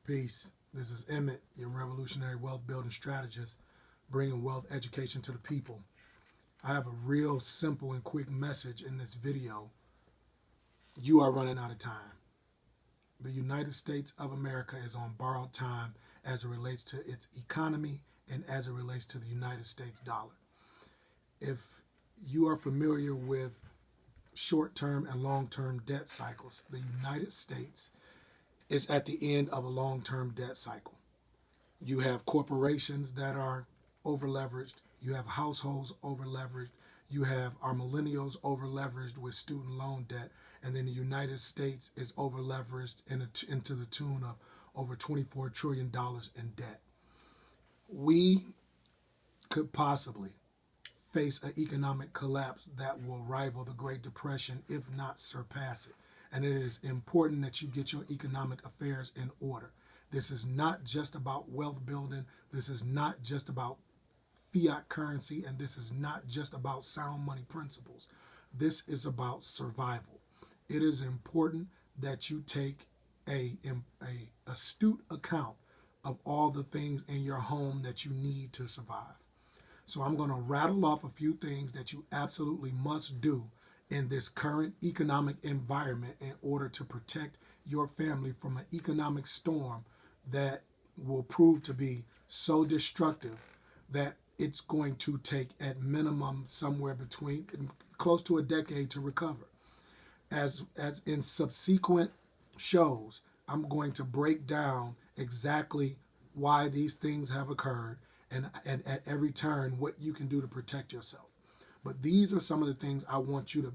Peace. This is Emmett, your revolutionary wealth building strategist, bringing wealth education to the people. I have a real simple and quick message in this video. You are running out of time. The United States of America is on borrowed time as it relates to its economy and as it relates to the United States dollar. If you are familiar with short-term and long-term debt cycles, the United States is at the end of a long-term debt cycle. You have corporations that are over-leveraged. You have households over-leveraged. You have our millennials over-leveraged with student loan debt. And then the United States is over-leveraged into the tune of over $24 trillion in debt. We could possibly face an economic collapse that will rival the Great Depression, if not surpass it. And it is important that you get your economic affairs in order. This is not just about wealth building. This is not just about fiat currency, and this is not just about sound money principles. This is about survival. It is important that you take a astute account of all the things in your home that you need to survive. So I'm going to rattle off a few things that you absolutely must do in this current economic environment in order to protect your family from an economic storm that will prove to be so destructive that it's going to take at minimum somewhere between close to a decade to recover. As in subsequent shows, I'm going to break down exactly why these things have occurred and at every turn what you can do to protect yourself. But these are some of the things I want you to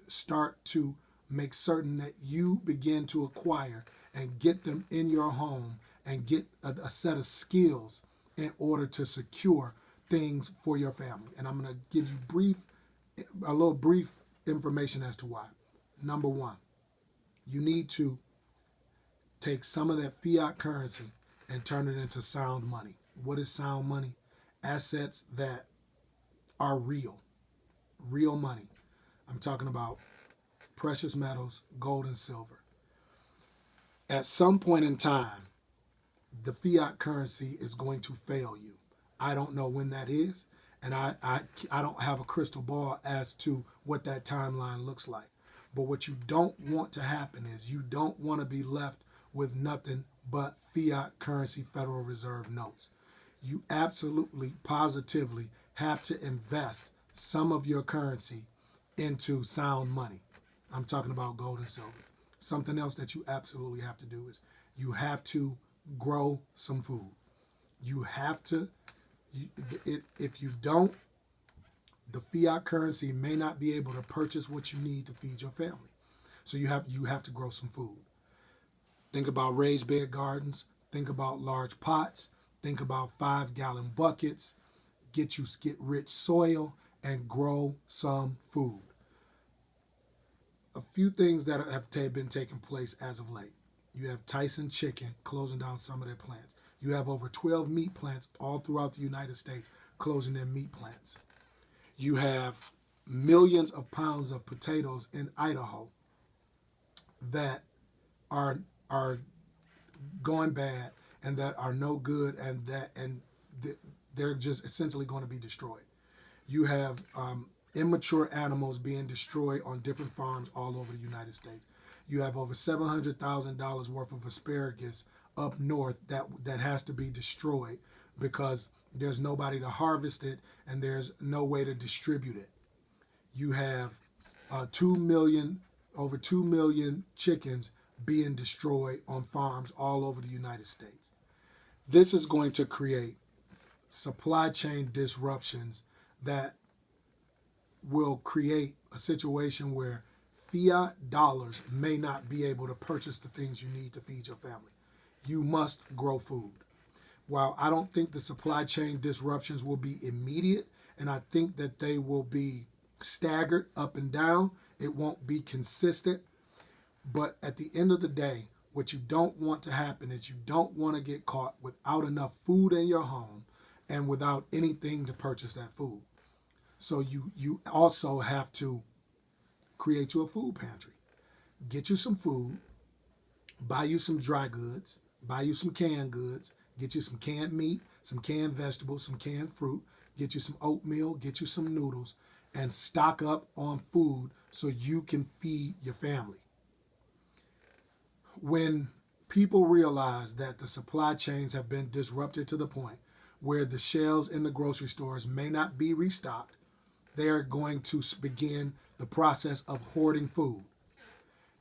start to make certain that you begin to acquire and get them in your home and get a set of skills in order to secure things for your family. And I'm going to give you a little brief information as to why. Number one, you need to take some of that fiat currency and turn it into sound money. What is sound money? Assets that are real money. I'm talking about precious metals, gold and silver. At some point in time, the fiat currency is going to fail you. I don't know when that is, and I don't have a crystal ball as to what that timeline looks like. But what you don't want to happen is you don't want to be left with nothing but fiat currency Federal Reserve notes. You absolutely, positively have to invest some of your currency into sound money. I'm talking about gold and silver. Something else that you absolutely have to do is you have to grow some food. You have to, if you don't, the fiat currency may not be able to purchase what you need to feed your family. So you have to grow some food. Think about raised bed gardens. Think about large pots. Think about 5-gallon buckets. Get rich soil and grow some food. A few things that have been taking place as of late. You have Tyson Chicken closing down some of their plants. You have over 12 meat plants all throughout the United States closing their meat plants. You have millions of pounds of potatoes in Idaho that are going bad and that are no good and they're just essentially going to be destroyed. You have immature animals being destroyed on different farms all over the United States. You have over $700,000 worth of asparagus up north that has to be destroyed because there's nobody to harvest it and there's no way to distribute it. You have over 2 million chickens being destroyed on farms all over the United States. This is going to create supply chain disruptions that will create a situation where fiat dollars may not be able to purchase the things you need to feed your family. You must grow food. While I don't think the supply chain disruptions will be immediate, and I think that they will be staggered up and down, it won't be consistent. But at the end of the day, what you don't want to happen is you don't want to get caught without enough food in your home and without anything to purchase that food. So you also have to create you a food pantry. Get you some food, buy you some dry goods, buy you some canned goods, get you some canned meat, some canned vegetables, some canned fruit, get you some oatmeal, get you some noodles, and stock up on food so you can feed your family. When people realize that the supply chains have been disrupted to the point where the shelves in the grocery stores may not be restocked, they are going to begin the process of hoarding food.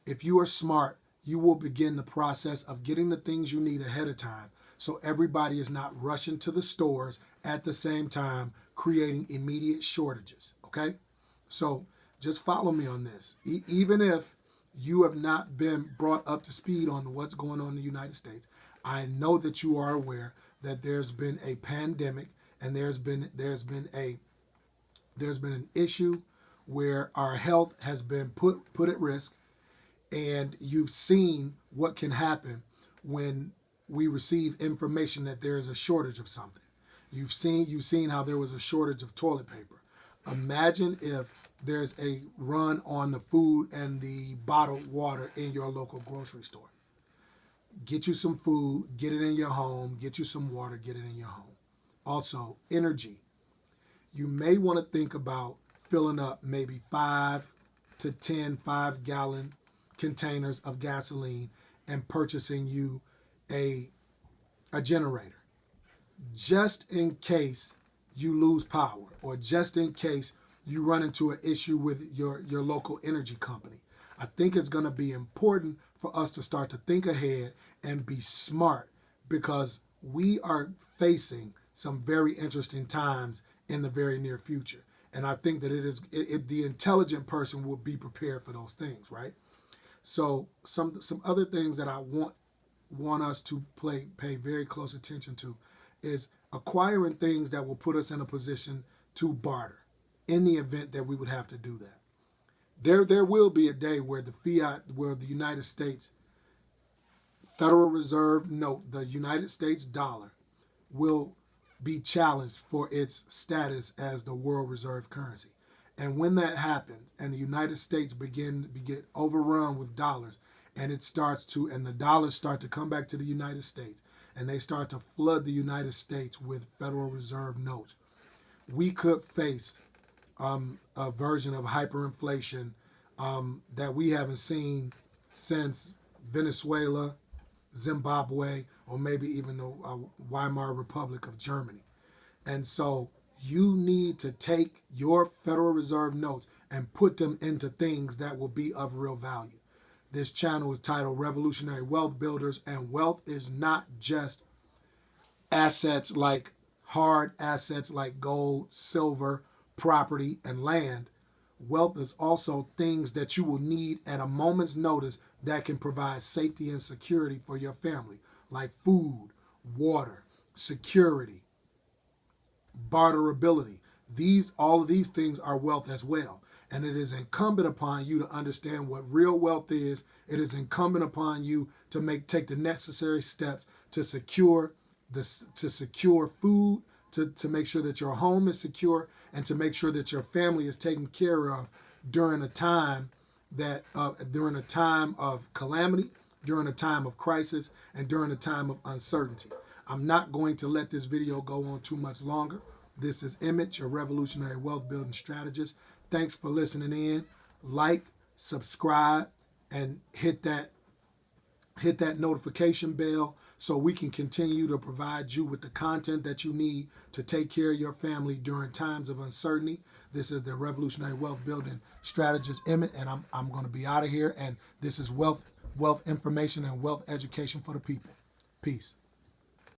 If you are smart, you will begin the process of getting the things you need ahead of time so everybody is not rushing to the stores at the same time, creating immediate shortages. Okay? So just follow me on this. Even if you have not been brought up to speed on what's going on in the United States, I know that you are aware that there's been a pandemic and there's been an issue where our health has been put at risk, and you've seen what can happen when we receive information that there is a shortage of something. You've seen how there was a shortage of toilet paper. Imagine if there's a run on the food and the bottled water in your local grocery store. Get you some food, get it in your home, get you some water, get it in your home. Also, energy. You may want to think about filling up maybe 5 to 10 5-gallon containers of gasoline and purchasing you a generator just in case you lose power, or just in case you run into an issue with your local energy company. I think it's going to be important for us to start to think ahead and be smart, because we are facing some very interesting times in the very near future. And I think that the intelligent person will be prepared for those things, right? So some other things that I want us to pay very close attention to is acquiring things that will put us in a position to barter in the event that we would have to do that. There will be a day where the United States Federal Reserve note, the United States dollar, will be challenged for its status as the world reserve currency. And when that happens and the United States get overrun with dollars, and the dollars start to come back to the United States, and they start to flood the United States with Federal Reserve notes, we could face a version of hyperinflation that we haven't seen since Venezuela, Zimbabwe, or maybe even the Weimar Republic of Germany. And so you need to take your Federal Reserve notes and put them into things that will be of real value. This channel is titled Revolutionary Wealth Builders, and wealth is not just assets like hard assets like gold, silver, property, and land. Wealth is also things that you will need at a moment's notice that can provide safety and security for your family, like food, water, security, barterability. All of these things are wealth as well. And it is incumbent upon you to understand what real wealth is. It is incumbent upon you to take the necessary steps to secure food, to make sure that your home is secure, and to make sure that your family is taken care of during a time of calamity, during a time of crisis, and during a time of uncertainty. I'm not going to let this video go on too much longer. This is Emmett, your revolutionary wealth building strategist. Thanks for listening in. Like, subscribe, and hit that notification bell so we can continue to provide you with the content that you need to take care of your family during times of uncertainty. This is the Revolutionary Wealth Building Strategist Emmett, and I'm going to be out of here. And this is wealth information and wealth education for the people. Peace.